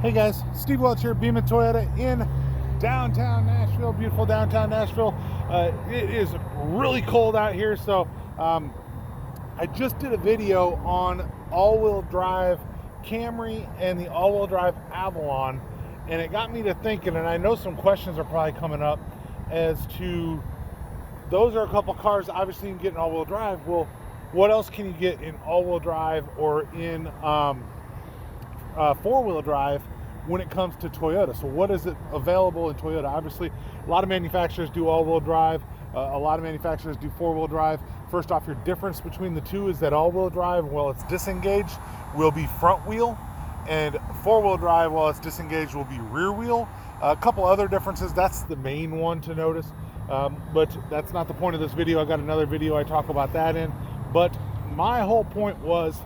Hey guys, Steve Welch here, Beaman Toyota in downtown Nashville, beautiful downtown Nashville. It is really cold out here, so I just did a video on all-wheel drive Camry and the all-wheel drive Avalon, and it got me to thinking, and I know some questions are probably coming up as to, those are a couple cars obviously you can get in all-wheel drive. Well, what else can you get in all-wheel drive or in four-wheel drive when it comes to Toyota? So what is it available in Toyota? Obviously, a lot of manufacturers do all-wheel drive. A lot of manufacturers do four-wheel drive. First off, your difference between the two is that all-wheel drive, while it's disengaged, will be front wheel, and four-wheel drive, while it's disengaged, will be rear wheel. A couple other differences. That's the main one to notice, but that's not the point of this video. I got another video I talk about that in, but my whole point was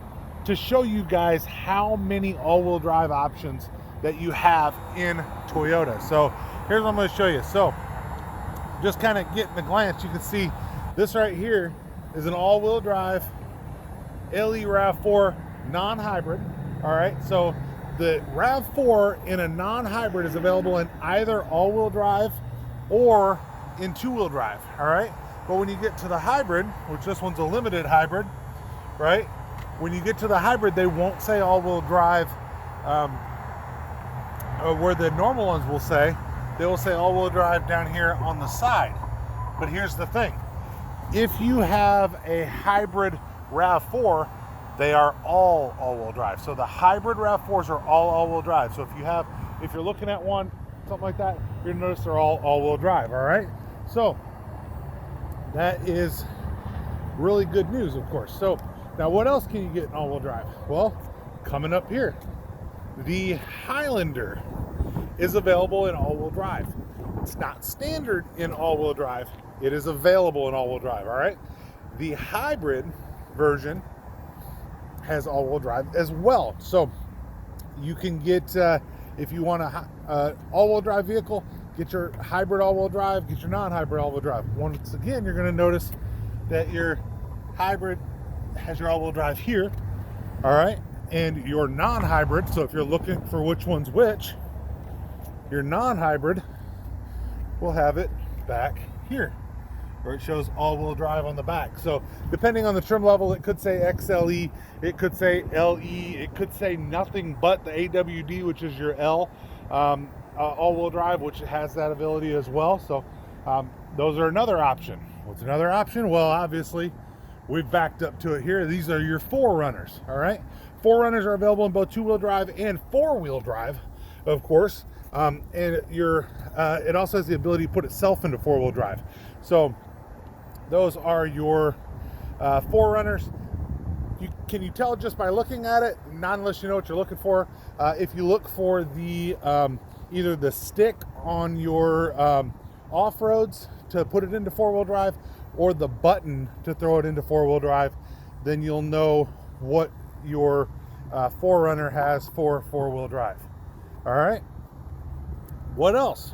to show you guys how many all-wheel drive options that you have in Toyota. So here's what I'm going to show you. So just kind of getting a glance, you can see this right here is an all-wheel drive LE RAV4 non-hybrid. All right, so the RAV4 in a non-hybrid is available in either all-wheel drive or in two-wheel drive. All right, but when you get to the hybrid, which this one's a limited hybrid, right? When you get to the hybrid, they won't say all-wheel drive where the normal ones will say. They will say all-wheel drive down here on the side. But here's the thing. If you have a hybrid RAV4, they are all all-wheel drive. So the hybrid RAV4s are all all-wheel drive. So if you're looking at one, something like that, you're gonna notice they're all all-wheel drive, all right? So that is really good news, of course. So now what else can you get in all-wheel drive? Well, coming up here, the Highlander is available in all-wheel drive. It's not standard in all-wheel drive. It is available in all-wheel drive, all right? The hybrid version has all-wheel drive as well. So you can get, if you want a all-wheel drive vehicle, get your hybrid all-wheel drive, get your non-hybrid all-wheel drive. Once again, you're gonna notice that your hybrid has your all-wheel drive here, all right? And your non-hybrid, so if you're looking for which one's which, your non-hybrid will have it back here, where it shows all-wheel drive on the back. So depending on the trim level, it could say XLE, it could say LE, it could say nothing but the AWD, which is your L, all-wheel drive, which has that ability as well. So those are another option. What's another option? Well, obviously, we've backed up to it here. These are your 4Runners, all right? 4Runners are available in both two-wheel drive and four-wheel drive, of course. And it also has the ability to put itself into four-wheel drive. So those are your 4Runners. Can you tell just by looking at it? Not unless you know what you're looking for. If you look for the either the stick on your off-roads to put it into four-wheel drive, or the button to throw it into four-wheel drive, then you'll know what your 4Runner has for four-wheel drive. All right. What else?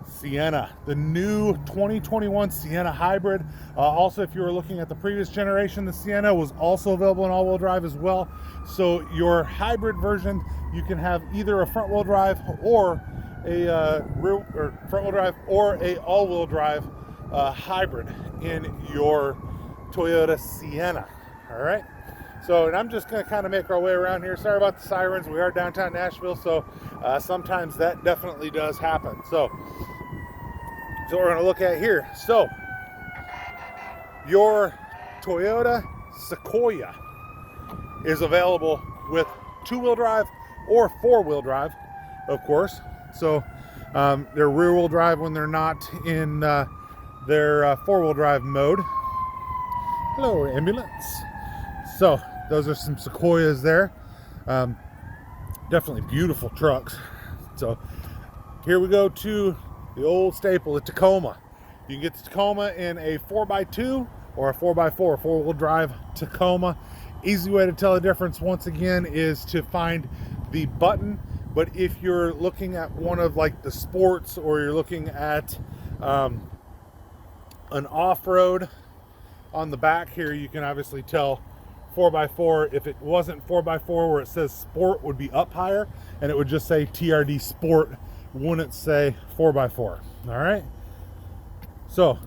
Sienna, the new 2021 Sienna hybrid. Also, if you were looking at the previous generation, the Sienna was also available in all-wheel drive as well. So your hybrid version, you can have either a front-wheel drive or a rear or front-wheel drive or a all-wheel drive hybrid in your Toyota Sienna. All right. So, and I'm just going to kind of make our way around here. Sorry about the sirens. We are downtown Nashville, so sometimes that definitely does happen. So we're going to look at here. So, your Toyota Sequoia is available with two-wheel drive or four-wheel drive, of course. So, they're rear-wheel drive when they're not in their four-wheel drive mode. Hello, ambulance. So those are some Sequoias there. Definitely beautiful trucks. So here we go to the old staple, the Tacoma. You can get the Tacoma in a 4x2 or a 4x4, four-wheel drive Tacoma. Easy way to tell the difference, once again, is to find the button. But if you're looking at one of like the sports, or you're looking at an off-road, on the back here, you can obviously tell 4x4. If it wasn't 4x4 where it says Sport, would be up higher, and it would just say TRD Sport, wouldn't say 4x4. All right. So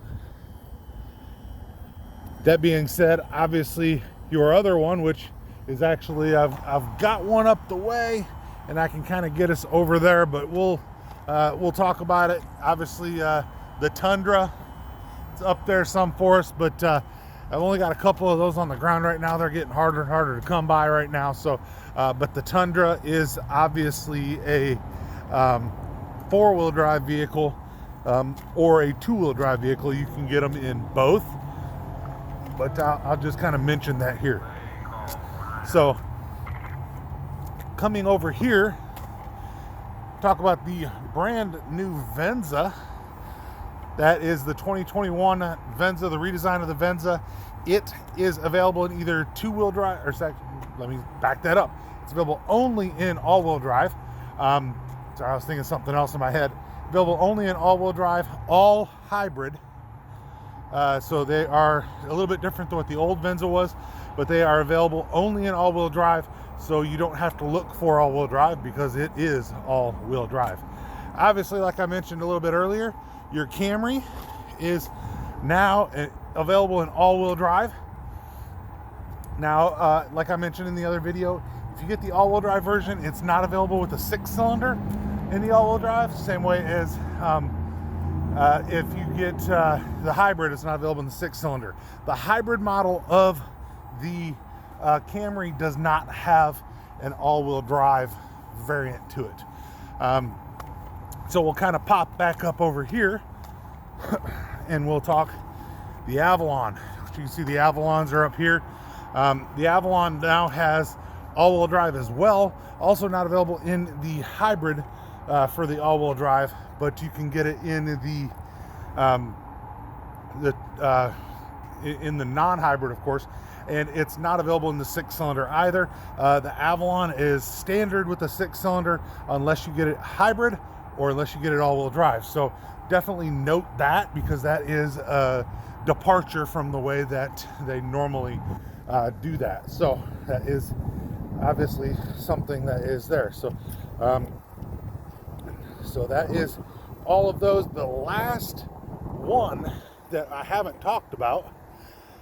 that being said, obviously your other one, which is actually I've got one up the way, and I can kind of get us over there, but we'll talk about it. Obviously the Tundra, it's up there some for us, but I've only got a couple of those on the ground right now. They're getting harder and harder to come by right now. So but the Tundra is obviously a four-wheel drive vehicle, or a two-wheel drive vehicle. You can get them in both, but I'll just kind of mention that here. So coming over here, talk about the brand new Venza. That is the 2021 Venza, the redesign of the Venza. It is available in either two-wheel drive, or let me back that up. It's available only in all-wheel drive. Sorry, I was thinking something else in my head. Available only in all-wheel drive, all hybrid. So they are a little bit different than what the old Venza was, but they are available only in all-wheel drive, so you don't have to look for all-wheel drive because it is all-wheel drive. Obviously, like I mentioned a little bit earlier, your Camry is now available in all-wheel drive. Now, like I mentioned in the other video, if you get the all-wheel drive version, it's not available with a 6-cylinder in the all-wheel drive. Same way as if you get the hybrid, it's not available in the 6-cylinder. The hybrid model of the Camry does not have an all-wheel drive variant to it. So we'll kind of pop back up over here and we'll talk the Avalon. You can see the Avalons are up here. The Avalon now has all-wheel drive as well. Also not available in the hybrid for the all-wheel drive, but you can get it in the non-hybrid, of course, and it's not available in the 6-cylinder either. The Avalon is standard with the 6-cylinder unless you get it hybrid or unless you get it all-wheel drive. So definitely note that, because that is a departure from the way that they normally do that. So that is obviously something that is there. So so that is all of those. The last one that I haven't talked about,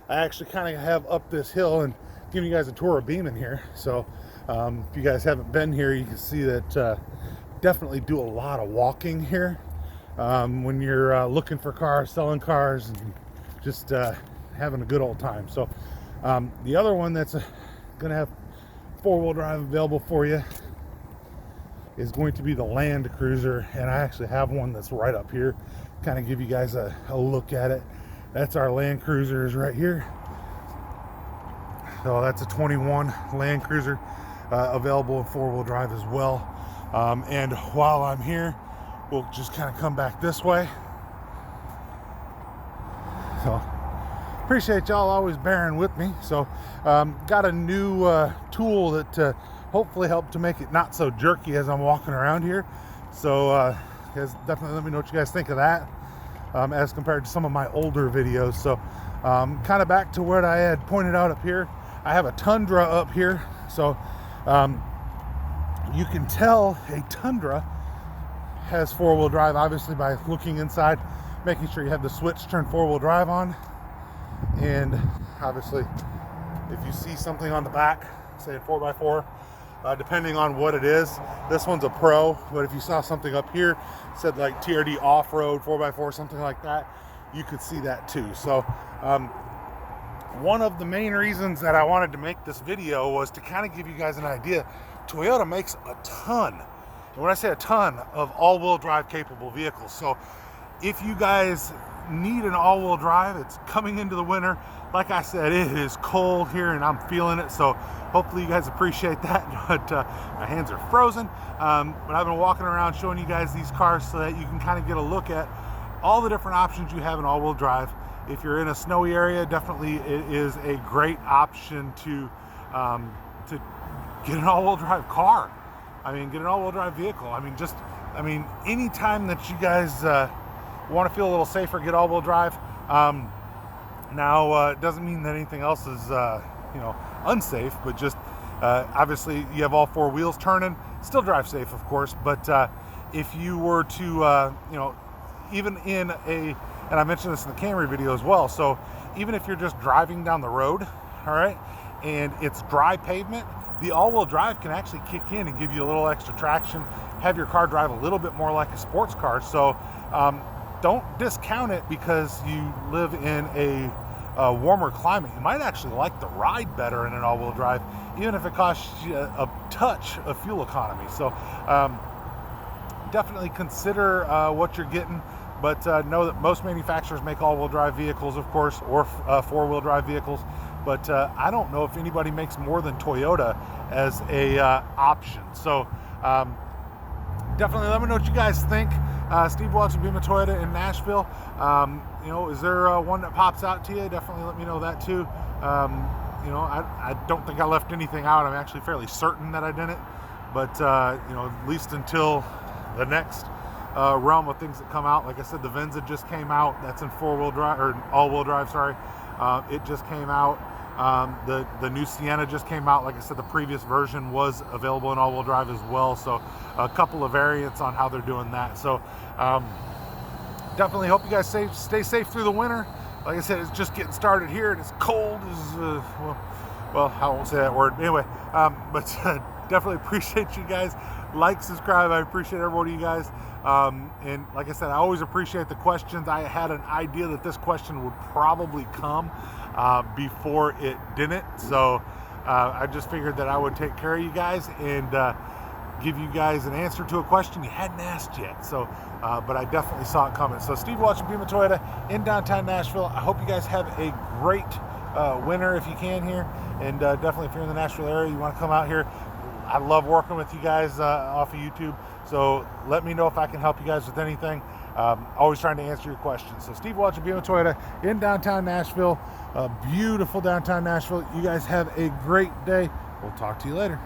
I actually kind of have up this hill and giving you guys a tour of Beeman here. So if you guys haven't been here, you can see that definitely do a lot of walking here when you're looking for cars, selling cars, and just having a good old time. So the other one that's going to have four-wheel drive available for you is going to be the Land Cruiser, and I actually have one that's right up here. Kind of give you guys a look at it. That's our Land Cruiser is right here. So that's a 21 Land Cruiser, available in four-wheel drive as well. And while I'm here, we'll just kind of come back this way. So appreciate y'all always bearing with me. So got a new tool that hopefully help to make it not so jerky as I'm walking around here. So guys, definitely let me know what you guys think of that, as compared to some of my older videos. So kind of back to what I had pointed out up here. I have a Tundra up here. So you can tell a Tundra has four-wheel drive, obviously, by looking inside, making sure you have the switch turned four-wheel drive on. And obviously, if you see something on the back, say a 4x4, depending on what it is, this one's a Pro, but if you saw something up here, said like TRD off-road 4x4, something like that, you could see that too. So one of the main reasons that I wanted to make this video was to kind of give you guys an idea. Toyota makes a ton, and when I say a ton, of all-wheel drive capable vehicles. So if you guys need an all-wheel drive, it's coming into the winter. Like I said, it is cold here and I'm feeling it, so hopefully you guys appreciate that. But my hands are frozen, but I've been walking around showing you guys these cars so that you can kind of get a look at all the different options you have in all-wheel drive. If you're in a snowy area, definitely it is a great option to get an all-wheel drive car. I mean, get an all-wheel drive vehicle. I mean, anytime that you guys want to feel a little safer, get all-wheel drive. Now, it doesn't mean that anything else is unsafe, but just obviously you have all four wheels turning, still drive safe, of course. But if you were to, even in and I mentioned this in the Camry video as well, so even if you're just driving down the road, all right, and it's dry pavement, the all-wheel drive can actually kick in and give you a little extra traction, have your car drive a little bit more like a sports car. So don't discount it because you live in a warmer climate. You might actually like the ride better in an all-wheel drive, even if it costs you a touch of fuel economy. So definitely consider what you're getting, but know that most manufacturers make all-wheel drive vehicles, of course, or four-wheel drive vehicles. But I don't know if anybody makes more than Toyota as a option. So definitely let me know what you guys think. Steve watching Beam of Toyota in Nashville. Is there one that pops out to you? Definitely let me know that too. I don't think I left anything out. I'm actually fairly certain that I didn't. But at least until the next realm of things that come out. Like I said, the Venza just came out. That's in four-wheel drive, or all-wheel drive, sorry. It just came out. The new Sienna just came out. Like I said, the previous version was available in all-wheel drive as well. So a couple of variants on how they're doing that. So definitely hope you guys stay safe through the winter. Like I said, it's just getting started here, and it's cold. Well, I won't say that word. Anyway, but definitely appreciate you guys. Like, subscribe. I appreciate every one of you guys. And like I said, I always appreciate the questions. I had an idea that this question would probably come before it didn't. So I just figured that I would take care of you guys and give you guys an answer to a question you hadn't asked yet. So, but I definitely saw it coming. So Steve watching Beam of Toyota in downtown Nashville. I hope you guys have a great winter if you can here. And definitely if you're in the Nashville area, you want to come out here. I love working with you guys off of YouTube. So let me know if I can help you guys with anything. Always trying to answer your questions. So Steve watching Beam of Toyota in downtown Nashville. Beautiful downtown Nashville. You guys have a great day. We'll talk to you later.